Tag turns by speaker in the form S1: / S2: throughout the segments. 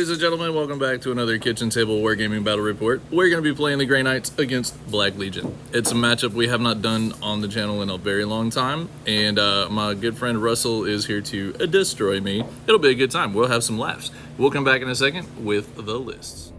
S1: ladies and gentlemen, welcome back to another Kitchen Table Wargaming Battle Report. We're going to be playing the Grey Knights against Black Legion. It's a matchup we have not done on the channel in a very long time, and my good friend Russell is here to destroy me. It'll be a good time. We'll have some laughs. We'll come back in a second with the lists.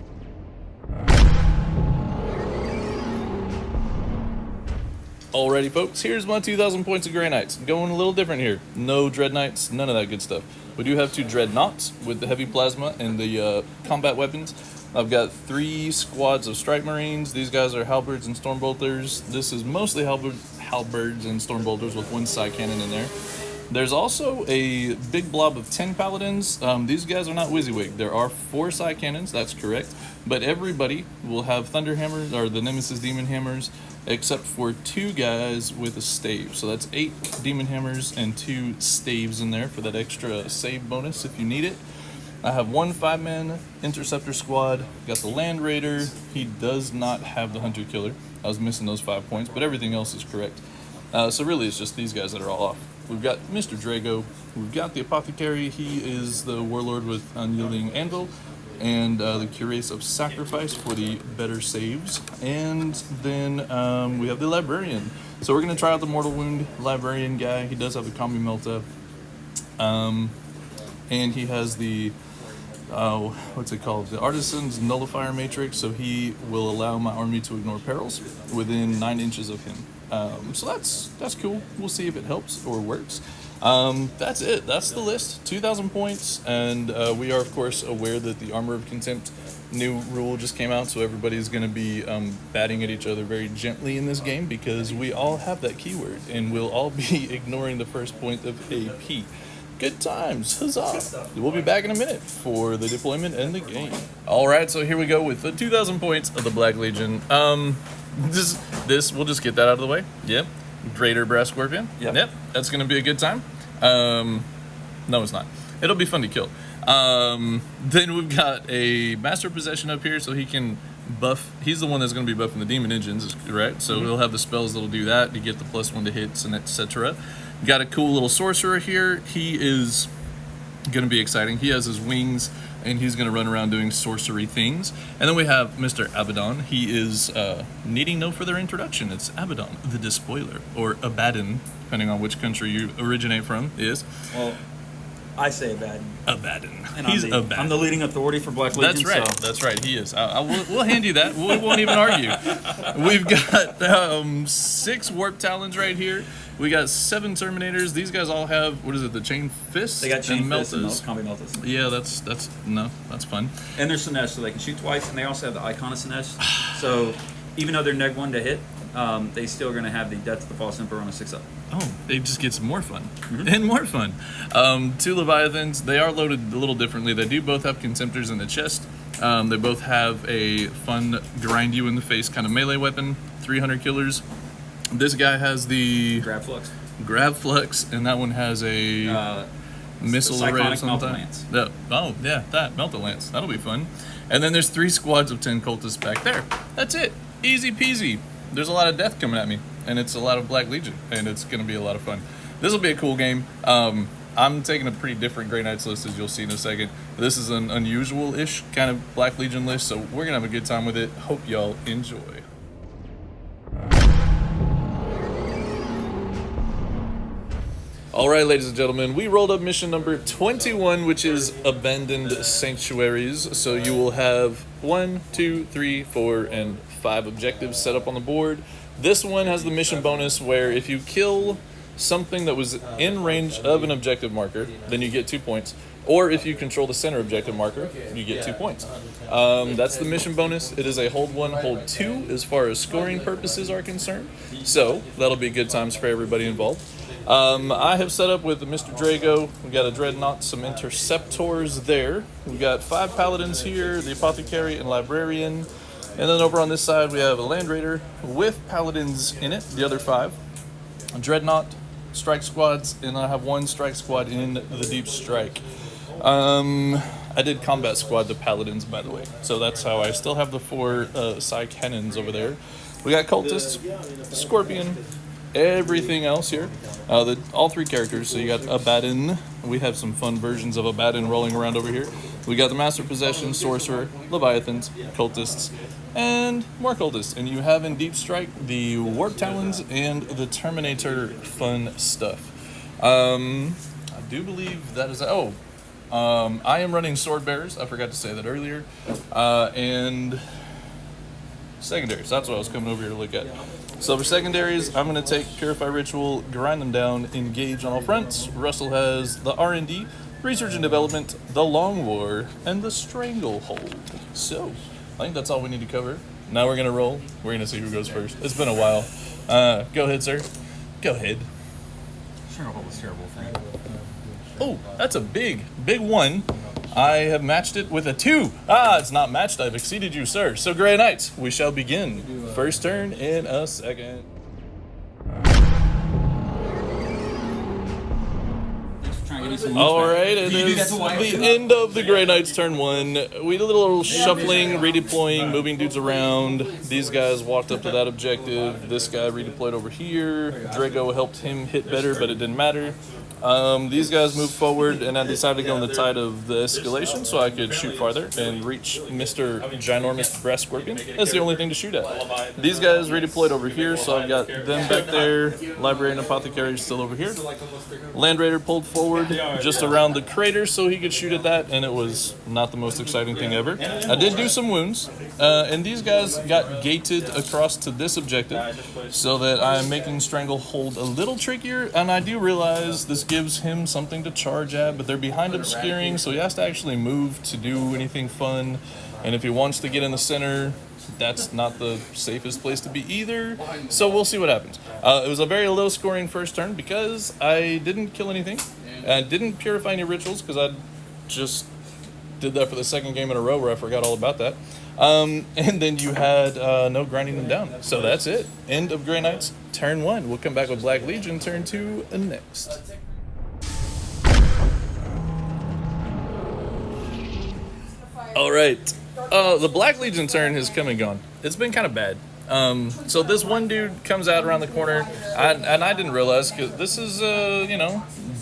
S1: Alrighty, folks, here's my 2,000 points of Grey Knights. Going a little different here. No Dread Knights, none of that good stuff. We do have two Dreadnoughts with the heavy plasma and the combat weapons. I've got 3 squads of Strike Marines. These guys are Halberds and Stormbolters. This is mostly Halberds and Stormbolters with 1 side cannon in there. There's also a big blob of 10 Paladins. These guys are not WYSIWYG. There are 4 side cannons, that's correct. But everybody will have Thunder Hammers, or the Nemesis Demon Hammers, except for 2 guys with a stave. So that's 8 Demon Hammers and 2 staves in there for that extra save bonus if you need it. I have 1 5-man Interceptor squad. Got the Land Raider. He does not have the Hunter Killer. I was missing those 5 points, but everything else is correct. So really it's just these guys that are all off. We've got Mr. Drago. We've got the Apothecary. He is the Warlord with Unyielding Anvil. And the Cuirass of Sacrifice for the better saves. And then we have the Librarian. So we're going to try out the Mortal Wound Librarian guy. He does have the Combi Melta. And he has the, what's it called? The Artisan's Nullifier Matrix. So he will allow my army to ignore perils within 9 inches of him. So that's cool. We'll see if it helps or works. That's it. That's the list. 2,000 points, and we are of course aware that the Armor of Contempt new rule just came out, so everybody's going to be batting at each other very gently in this game because we all have that keyword, and we'll all be ignoring the first point of AP. Good times, huzzah! We'll be back in a minute for the deployment and the game. All right, so here we go with the 2,000 points of the Black Legion. This we'll just get that out of the way. Yep. Greater Brass Scorpion. Yep. That's gonna be a good time. No, it's not. It'll be fun to kill. Then we've got a Master of Possession up here, so he can buff. He's the one that's gonna be buffing the Demon Engines, correct? So he'll have the spells that'll do that to get the +1 to hits and etc. Got a cool little sorcerer here. He is gonna be exciting. He has his wings, and he's going to run around doing sorcery things. And then we have Mr. Abaddon. He is needing no further introduction. It's Abaddon, the Despoiler, or Abaddon, depending on which country you originate from, is.
S2: Well, I say Abaddon.
S1: Abaddon.
S2: And
S1: He's Abaddon.
S2: I'm the leading authority for Black Legion.
S1: That's right.
S2: So.
S1: That's right. He is. We'll hand you that. We won't even argue. We've got 6 Warp Talons right here. We got 7 Terminators. These guys all have, what is it, the Chain Fists?
S2: They got Chain Fists and Combi Meltas.
S1: Yeah, that's fun.
S2: And they're Sinesh, so they can shoot twice, and they also have the Icon of Sinesh. So even though they're neg 1 to hit, they still are going to have the Death of the False Emperor on a 6-up.
S1: Oh, it just gets more fun. And more fun. 2 Leviathans, they are loaded a little differently. They do both have Contemptors in the chest. They both have a fun, grind you in the face kind of melee weapon, 300 killers. This guy has the Grab Flux, and that one has a missile array of some type. Oh, yeah, that Melta Lance. That'll be fun. And then there's 3 squads of 10 cultists back there. That's it. Easy peasy. There's a lot of death coming at me, and it's a lot of Black Legion, and it's going to be a lot of fun. This will be a cool game. I'm taking a pretty different Grey Knights list, as you'll see in a second. This is an unusual-ish kind of Black Legion list, so we're going to have a good time with it. Hope y'all enjoy. Alright, ladies and gentlemen, we rolled up mission number 21, which is Abandoned Sanctuaries. So you will have 1, 2, 3, 4, and 5 objectives set up on the board. This one has the mission bonus where if you kill something that was in range of an objective marker, then you get 2 points. Or if you control the center objective marker, you get 2 points. That's the mission bonus. It is a hold 1, hold 2 as far as scoring purposes are concerned. So that'll be good times for everybody involved. I have set up with Mr. Drago. We got a Dreadnought, some Interceptors there. We got 5 Paladins here, the Apothecary and Librarian. And then over on this side we have a Land Raider with Paladins in it, the other 5. A Dreadnought, Strike Squads, and I have 1 Strike Squad in the Deep Strike. I did Combat Squad the Paladins, by the way. So that's how I still have the 4 Psy Cannons over there. We got Cultists, Scorpion, everything else here. All 3 characters. So you got Abaddon. We have some fun versions of Abaddon rolling around over here. We got the Master Possession, Sorcerer, Leviathans, Cultists, and more Cultists. And you have in Deep Strike the Warp Talons and the Terminator fun stuff. I do believe that is... I am running Sword Bearers. I forgot to say that earlier. And secondaries. That's what I was coming over here to look at. So for secondaries, I'm going to take Purify Ritual, grind them down, engage on all fronts. Russell has the R&D, Research and Development, the Long War, and the Stranglehold. So, I think that's all we need to cover. Now we're going to roll. We're going to see who goes first. It's been a while. Go ahead, sir. Go ahead.
S2: Stranglehold was terrible thing.
S1: Oh, that's a big 1. I have matched it with a 2. It's not matched. I've exceeded you, sir. So, Grey Knights, we shall begin. First turn in a second. Alright, it is the end of the Grey Knights turn 1. We did a little shuffling, redeploying, moving dudes around. These guys walked up to that objective. This guy redeployed over here. Drago helped him hit better, but it didn't matter. These guys moved forward, and I decided to go on the tide of the escalation so I could shoot farther and reach Mr. Ginormous Brass Scorpion. That's the only thing to shoot at. These guys redeployed over here, so I've got them back there. Library and Apothecary still over here. Land Raider pulled forward just around the crater so he could shoot at that, and it was not the most exciting thing ever. I did do some wounds, and these guys got gated across to this objective so that I'm making Stranglehold a little trickier, and I do realize this gives him something to charge at, but they're behind obscuring, so he has to actually move to do anything fun. And if he wants to get in the center, that's not the safest place to be either. So we'll see what happens. It was a very low scoring first turn because I didn't kill anything. I didn't purify any rituals because I just did that for the second game in a row where I forgot all about that. And then you had no grinding them down. So that's it. End of Grey Knights, turn 1. We'll come back with Black Legion, turn 2 next. Alright, the Black Legion turn has come and gone. It's been kind of bad. So this one dude comes out around the corner, and I didn't realize, because this is,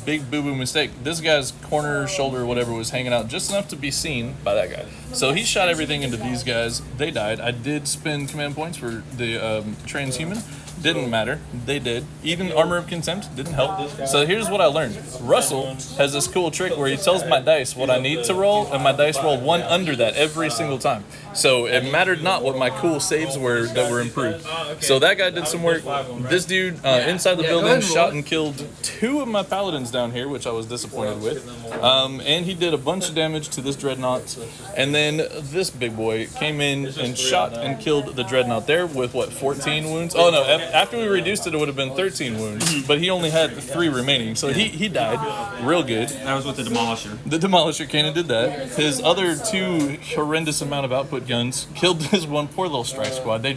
S1: big boo-boo mistake. This guy's corner, shoulder, whatever, was hanging out just enough to be seen by that guy. So he shot everything into these guys. They died. I did spend command points for the transhuman. Didn't matter. They did. Even Armor of Contempt didn't help. So here's what I learned. Russell has this cool trick where he tells my dice what I need to roll, and my dice roll 1 under that every single time. So it mattered not what my cool saves were that were improved. So that guy did some work. This dude inside the building shot and killed 2 of my paladins down here, which I was disappointed with. And he did a bunch of damage to this dreadnought. And then this big boy came in and shot and killed the dreadnought there with, 14 wounds? Oh, no, after we reduced it, it would have been 13 wounds. But he only had 3 remaining, so he died real good.
S2: That was with the Demolisher.
S1: The Demolisher cannon did that. His other 2 horrendous amount of output guns killed his one poor little strike squad. They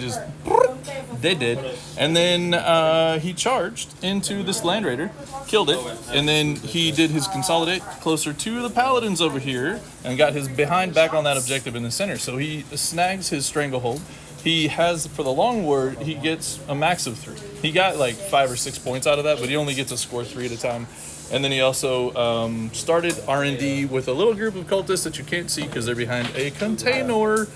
S1: did. And then he charged into this Land Raider, killed it, and then he did his consolidate closer to the Paladins over here and got his behind back on that objective in the center. So he snags his Stranglehold. He has, for the Long War, he gets a max of 3. He got like 5 or 6 points out of that, but he only gets to score 3 at a time. And then he also started R&D with a little group of cultists that you can't see because they're behind a container,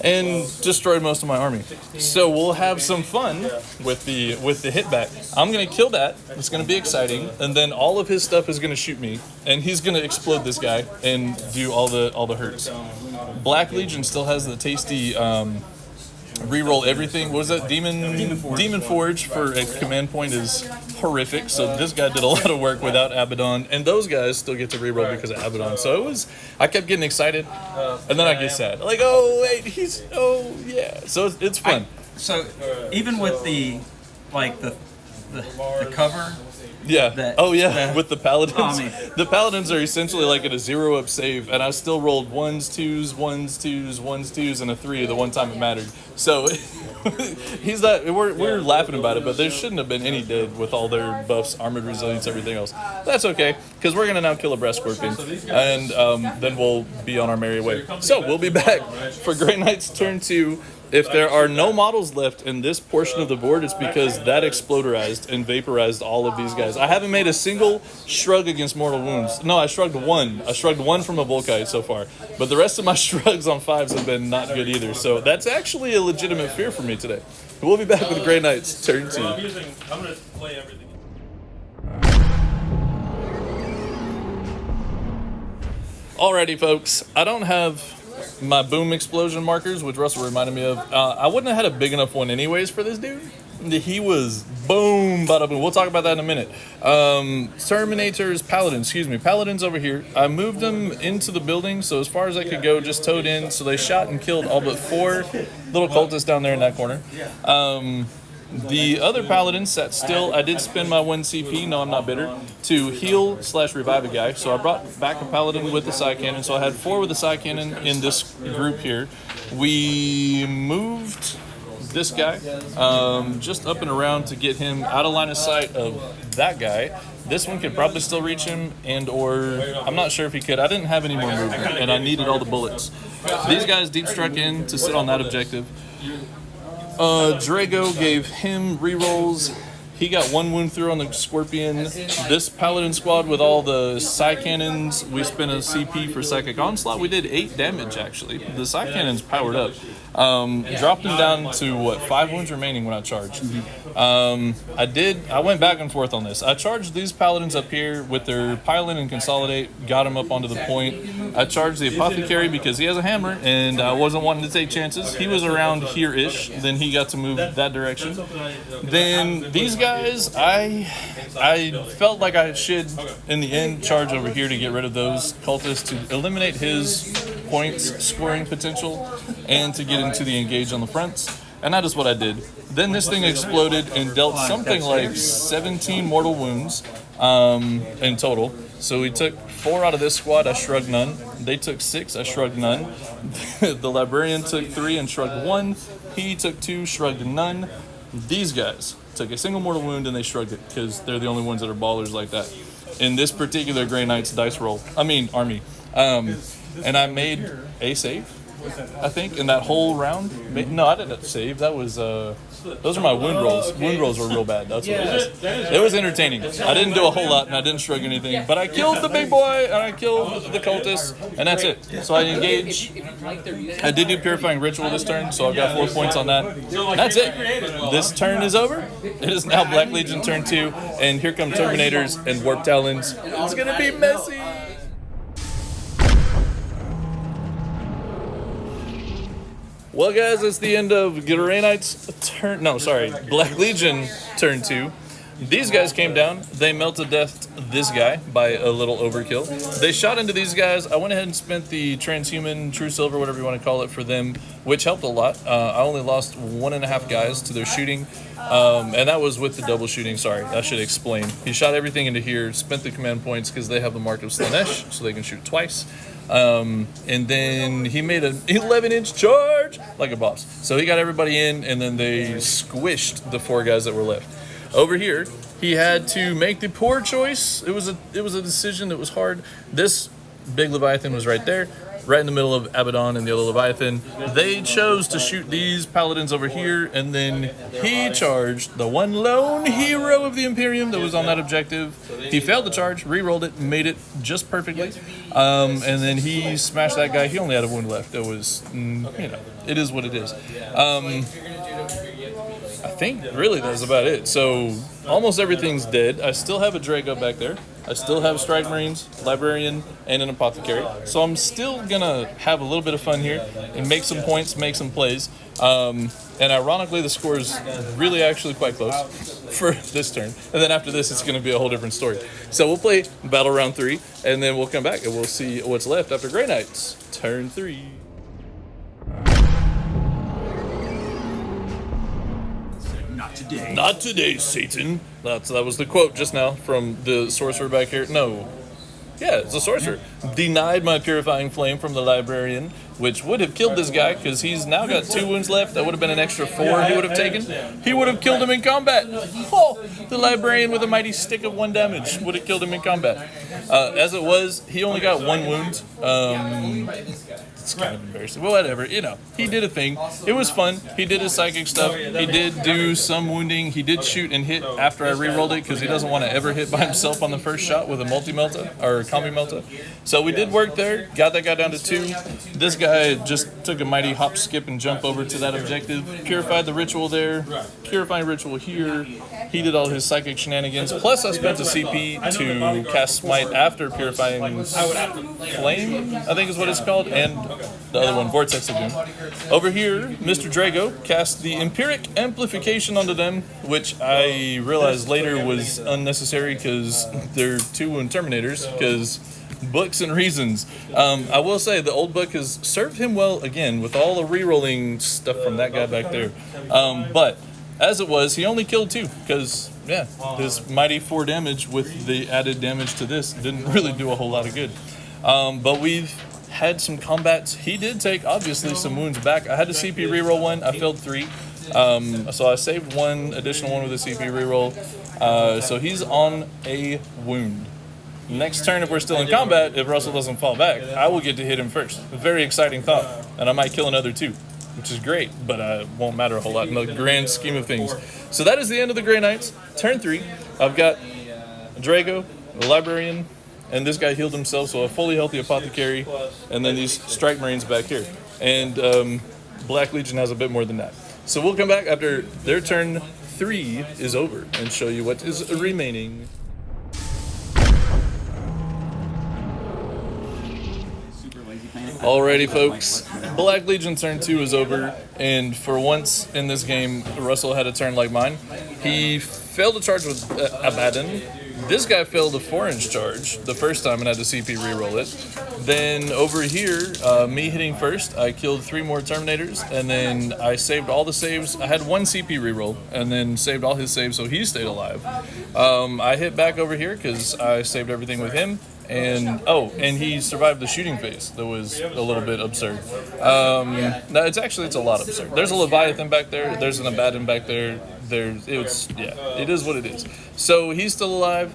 S1: and destroyed most of my army. So we'll have some fun with the hit back. I'm gonna kill that. It's gonna be exciting, and then all of his stuff is gonna shoot me, and he's gonna explode this guy and do all the hurts. Black Legion still has the tasty reroll everything. What was that? Demon Forge for a command point is horrific. So this guy did a lot of work without Abaddon, and those guys still get to reroll because of Abaddon. So I kept getting excited, and then I get sad. Like, oh wait, yeah. So it's fun.
S2: So even with the cover.
S1: Yeah. With the Paladins. The Paladins are essentially like at a 0-up save, and I still rolled 1s, 2s, 1s, 2s, 1s, 2s, and a 3 the one time it mattered. So he's not. We're laughing about it, but there shouldn't have been any dead with all their buffs, armored resilience, everything else. That's okay, because we're gonna now kill a Brass Scorpion, and then we'll be on our merry way. So we'll be back for Grey Knights turn 2. If there are no models left in this portion of the board, it's because that exploderized and vaporized all of these guys. I haven't made a single shrug against mortal wounds. No, I shrugged one. I shrugged one from a Volkite so far. But the rest of my shrugs on 5s have been not good either. So that's actually a legitimate fear for me today. We'll be back with Grey Knights, turn 2.
S3: I'm going to play everything.
S1: Alrighty, folks. I don't have my boom explosion markers, which Russell reminded me of. I wouldn't have had a big enough one anyways for this dude. He was boom, bada boom. We'll talk about that in a minute. Paladins over here. I moved them into the building, so as far as I could go, just towed in. So they shot and killed all but 4 little cultists down there in that corner. The other paladins sat still. I did spend my 1 CP, no I'm not bitter, to heal/revive a guy. So I brought back a paladin with the side cannon. So I had 4 with the side cannon in this group here. We moved this guy just up and around to get him out of line of sight of that guy. This one could probably still reach him, or I'm not sure if he could. I didn't have any more movement, and I needed all the bullets. These guys deep struck in to sit on that objective. Drago gave him rerolls. He got 1 wound through on the Scorpion. This Paladin squad with all the Psy Cannons, we spent a CP for Psychic Onslaught. We did 8 damage, actually. The Psy Cannons powered up. Dropped him down to, 5 wounds remaining when I charged. I went back and forth on this. I charged these Paladins up here with their Pile In and Consolidate, got him up onto the point. I charged the Apothecary because he has a hammer, and I wasn't wanting to take chances. He was around here-ish, then he got to move that direction. Then these guys, I felt like I should, in the end, charge over here to get rid of those cultists, to eliminate his points scoring potential, and to get into the engage on the fronts. And that is what I did. Then this thing exploded and dealt something like 17 mortal wounds in total. So we took 4 out of this squad, I shrugged none. They took 6, I shrugged none. The Librarian took 3 and shrugged 1. He took 2, shrugged none. These guys took a single mortal wound and they shrugged it because they're the only ones that are ballers like that. In this particular Grey Knights dice roll, army. And I made a save, I think, in that whole round. No, I didn't save. That was, those are my wound rolls. Wound rolls were real bad. That's what it was. It was entertaining. I didn't do a whole lot, and I didn't shrug anything. But I killed the big boy, and I killed the cultist, and that's it. So I engaged. I did do Purifying Ritual this turn, so I've got 4 points on that. That's it. This turn is over. It is now Black Legion turn 2, and here come Terminators and Warp Talons. It's going to be messy. Well, guys, it's the end of Grey Knights Black Legion turn 2. These guys came down. They melted death this guy by a little overkill. They shot into these guys. I went ahead and spent the Transhuman, True Silver, whatever you want to call it, for them, which helped a lot. I only lost 1.5 guys to their shooting, and that was with the double shooting. Sorry, I should explain. He shot everything into here, spent the command points because they have the Mark of Slanesh, so they can shoot twice. And then he made an 11-inch charge like a boss. So he got everybody in, and then they squished the 4 guys that were left. Over here, he had to make the poor choice. It was a decision that was hard. This big Leviathan was right there, right in the middle of Abaddon and the other Leviathan. They chose to shoot these Paladins over here, and then he charged the one lone hero of the Imperium that was on that objective. He failed the charge, re-rolled it, made it just perfectly, and then he smashed that guy. He only had a wound left. It was, it is what it is. I think really that's about it. So almost everything's dead. I still have a Drago back there. I still have Strike Marines, Librarian, and an Apothecary. So I'm still gonna have a little bit of fun here and make some points, make some plays. And ironically, the score is really actually quite close for this turn. And then after this, it's gonna be a whole different story. So we'll play Battle Round 3, and then we'll come back and we'll see what's left after Grey Knights, turn 3. Not today, Satan. That was the quote just now from the sorcerer back here. No. Yeah, it's a sorcerer. Denied my purifying flame from the Librarian, which would have killed this guy because he's now got 2 wounds left. That would have been an extra 4 he would have taken. He would have killed him in combat. Oh, the Librarian with a mighty stick of 1 damage would have killed him in combat. As it was, he only got 1 wound. It's kind of embarrassing. But whatever, you know. He did a thing. It was fun. He did his psychic stuff. He did do some wounding. He did shoot and hit after I re-rolled it because he doesn't want to ever hit by himself on the first shot with a multi-melta or a combi melta. So we did work there. Got that guy down to 2. This guy just took a mighty hop, skip, and jump over to that objective. Purified the ritual there. Purifying ritual here. He did all his psychic shenanigans. Plus, I spent a CP to cast Smite after purifying Flame, I think is what it's called, and the other one, Vortex of Doom. Over here, Mr. Drago cast the Empiric Amplification onto them, which I realized later was unnecessary because they're 2 wound Terminators, because books and reasons. I will say the old book has served him well again with all the re-rolling stuff from that guy back there. But as it was, he only killed 2 because, yeah, his mighty 4 damage with the added damage to this didn't really do a whole lot of good. But we've had some combats. He did take, obviously, some wounds back. I had to CP reroll 1. I failed 3. So I saved 1 additional one with a CP reroll. So he's on a wound. Next turn, if we're still in combat, if Russell doesn't fall back, I will get to hit him first. A very exciting thought. And I might kill another 2. Which is great, but won't matter a whole lot in the grand scheme of things. So that is the end of the Grey Knights. Turn 3, I've got a Drago, a Librarian, and this guy healed himself, so a fully healthy Apothecary, and then these Strike Marines back here. And Black Legion has a bit more than that. So we'll come back after their turn 3 is over and show you what is remaining. Alrighty, folks. Black Legion turn 2 is over, and for once in this game, Russell had a turn like mine. He failed to charge with Abaddon. This guy failed a 4-inch charge the first time and had to CP reroll it. Then over here, me hitting first, I killed 3 more Terminators, and then I saved all the saves. I had 1 CP reroll, and then saved all his saves, so he stayed alive. I hit back over here because I saved everything with him. And he survived the shooting phase. That was a little bit absurd. No, it's a lot absurd. There's a Leviathan back there. There's an Abaddon back there. It is what it is. So he's still alive.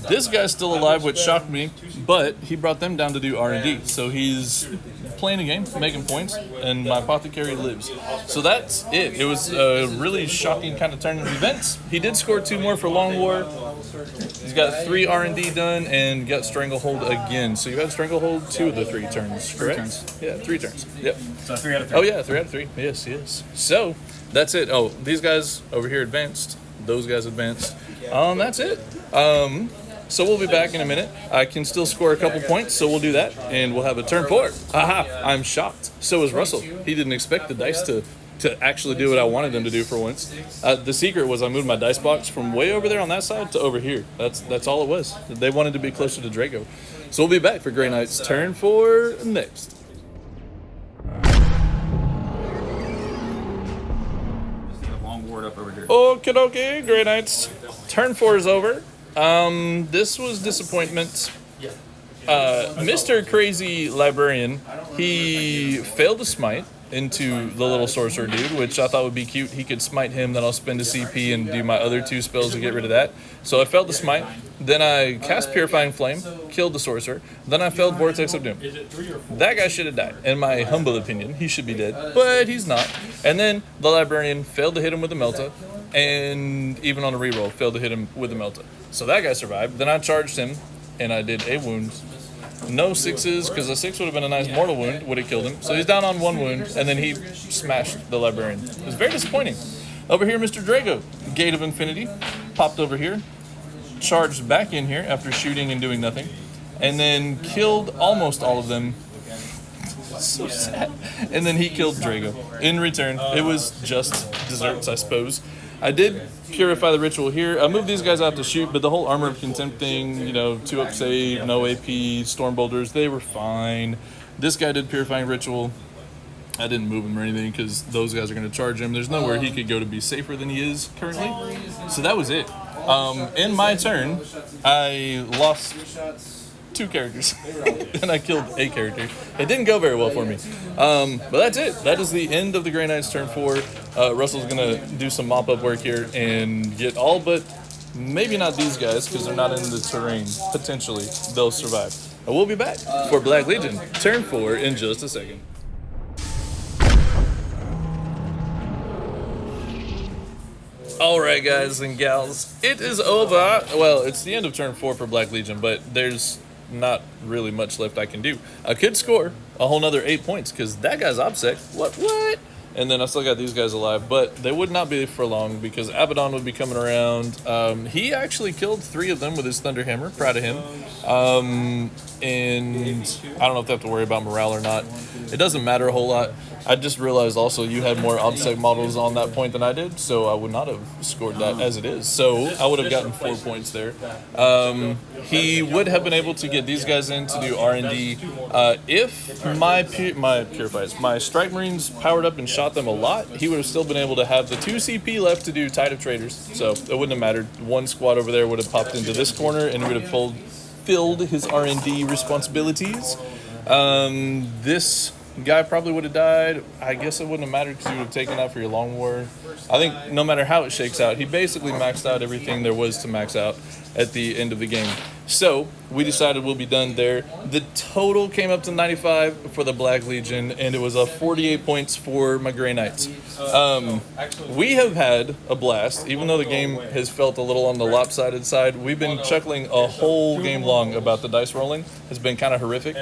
S1: This guy's still alive, which shocked me, but he brought them down to do R&D. So he's playing a game, making points, and my Apothecary lives. So that's it. It was a really shocking kind of turn of events. He did score 2 more for Long War. He's got 3 R&D done and got Stranglehold again. So you had Stranglehold 2 of the 3 turns, correct? 3 turns. Yeah, 3 turns. Yep.
S2: So 3 out of 3.
S1: Oh yeah, 3 out of 3. Yes. So that's it. Oh, these guys over here advanced. Those guys advanced. That's it. So we'll be back in a minute. I can still score a couple points, so we'll do that, and we'll have a turn 4. Aha! I'm shocked. So is Russell. He didn't expect the dice to actually do what I wanted them to do for once. The secret was I moved my dice box from way over there on that side to over here. That's all it was. They wanted to be closer to Drago. So we'll be back for Grey Knight's turn 4 next.
S2: Long ward up over here.
S1: Okie dokie, Grey Knights. Turn 4 is over. This was disappointment. Mr. Crazy Librarian, he failed to smite into the little sorcerer dude, which I thought would be cute. He could smite him, then I'll spend a CP and do my other 2 spells to get rid of that. So I failed to smite. Then I cast Purifying Flame, killed the sorcerer. Then I failed Vortex of Doom. That guy should have died. In my humble opinion, he should be dead, but he's not. And then the Librarian failed to hit him with a Melta, and even on a reroll, failed to hit him with a Melta. So that guy survived. Then I charged him, and I did a wound. No 6s, because a 6 would have been a nice mortal wound, would have killed him. So he's down on 1 wound, and then he smashed the Librarian. It was very disappointing. Over here, Mr. Drago, Gate of Infinity, popped over here, charged back in here after shooting and doing nothing, and then killed almost all of them. So sad. And then he killed Drago. In return, it was just desserts, I suppose. I did purify the ritual here. I moved these guys out to shoot, but the whole Armor of Contempt thing, 2-up save, no AP, Storm Boulders, they were fine. This guy did Purifying Ritual. I didn't move him or anything because those guys are going to charge him. There's nowhere he could go to be safer than he is currently. So that was it. In my turn, I lost 2 characters and I killed a character. It didn't go very well for me. But that's it. That is the end of the Grey Knights turn 4. Russell's going to do some mop-up work here and get all but maybe not these guys because they're not in the terrain. Potentially, they'll survive. We'll be back for Black Legion turn 4 in just a second. Alright, guys and gals, it is over. Well, it's the end of turn 4 for Black Legion, but there's not really much left I can do. I could score a whole nother 8 points, because that guy's OBSEC. What? And then I still got these guys alive, but they would not be for long, because Abaddon would be coming around. He actually killed 3 of them with his Thunderhammer. Proud of him. And I don't know if they have to worry about morale or not. It doesn't matter a whole lot. I just realized also you had more OBSEC models on that point than I did, so I would not have scored that as it is. So I would have gotten 4 points there. He would have been able to get these guys in to do R&D. If my Purifies, my Strike Marines powered up and shot them a lot, he would have still been able to have the 2 CP left to do Tide of Traders. So it wouldn't have mattered. One squad over there would have popped into this corner and would have filled his R&D responsibilities. This guy probably would have died. I guess it wouldn't have mattered because he would have taken out for your Long War. I think no matter how it shakes out, he basically maxed out everything there was to max out at the end of the game. So we decided we'll be done there. The total came up to 95 for the Black Legion, and it was 48 points for my Grey Knights. We have had a blast, even though the game has felt a little on the lopsided side. We've been chuckling a whole game long about the dice rolling. It's been kind of horrific.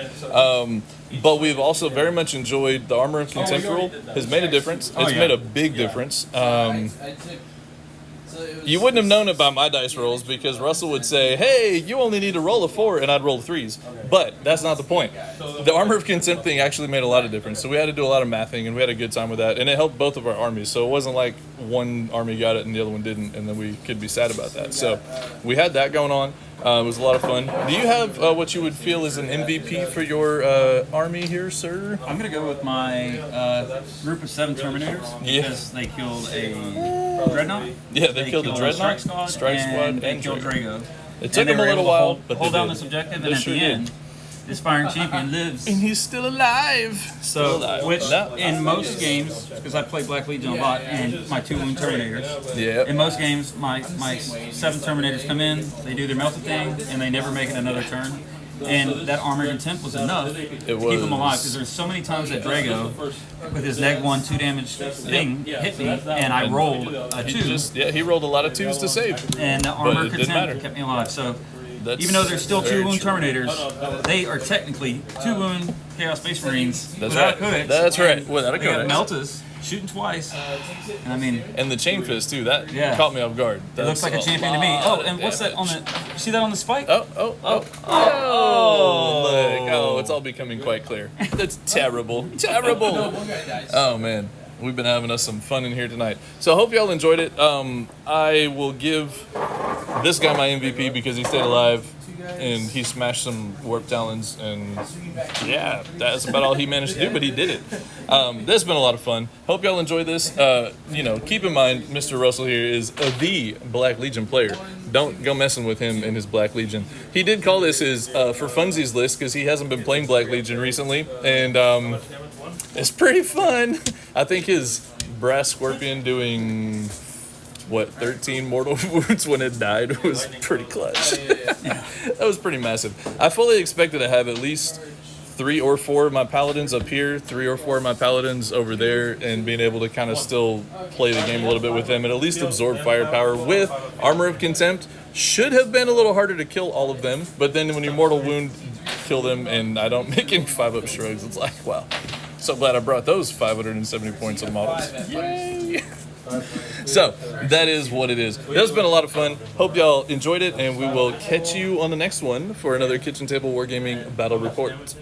S1: But we've also very much enjoyed the Armor of Contempt rule. Has made a difference. It's made a big difference. You wouldn't have known about my dice rolls because Russell would say, hey, you only need to roll a 4, and I'd roll 3s. But that's not the point. The Armor of Contempt thing actually made a lot of difference. So we had to do a lot of mathing, and we had a good time with that. And it helped both of our armies. So it wasn't like one army got it and the other one didn't, and then we could be sad about that. So we had that going on. It was a lot of fun. Do you have what you would feel is an MVP for your army here, sir?
S2: I'm going to go with my group of 7 Terminators because they killed a Dreadnought.
S1: Yeah, they killed a Dreadnought,
S2: Strike Squad, and they killed Drago.
S1: It took them a little while, but
S2: hold down this objective, and at the end, the Aspiring Champion lives.
S1: And he's still alive.
S2: In most games, because I play Black Legion a lot, and my 2 Wound Terminators, in most games, my 7 Terminators come in, they do their melted thing, and they never make it another turn. And that Armor of Contempt was enough to keep them alive, because there's so many times that Drago, with his neg 1 2 damage thing, hit me, and I rolled a 2.
S1: He rolled a lot of 2s to save.
S2: And the Armor of Contempt kept me alive. So even though there's still 2 Wound Terminators, they are technically 2 Wound Chaos Space Marines without a codex.
S1: That's right, without a codex.
S2: They got Meltas, shooting twice. And I mean,
S1: and the Chain Fist too. That caught me off guard.
S2: It looks like a champion to me. Oh, and what's that on the? You see that on the spike?
S1: Oh! Look! Oh, it's all becoming quite clear. That's terrible. Oh man. We've been having us some fun in here tonight. So I hope y'all enjoyed it. I will give this guy my MVP because he stayed alive and he smashed some Warp Talons, and yeah, that's about all he managed to do, but he did it. This has been a lot of fun. Hope y'all enjoy this. Keep in mind, Mr. Russell here is the Black Legion player. Don't go messing with him and his Black Legion. He did call this his for funsies list because he hasn't been playing Black Legion recently, and it's pretty fun. I think his Brass Scorpion doing 13 mortal wounds when it died was pretty clutch. That was pretty massive. I fully expected to have at least 3 or 4 of my paladins up here, 3 or 4 of my paladins over there, and being able to kind of still play the game a little bit with them and at least absorb firepower with Armor of Contempt. Should have been a little harder to kill all of them, but then when you mortal wound, kill them, and I don't make any 5-up shrugs. It's like, wow. So glad I brought those 570 points of models. Yay! So, that is what it is. That's been a lot of fun. Hope y'all enjoyed it, and we will catch you on the next one for another Kitchen Table Wargaming Battle Report.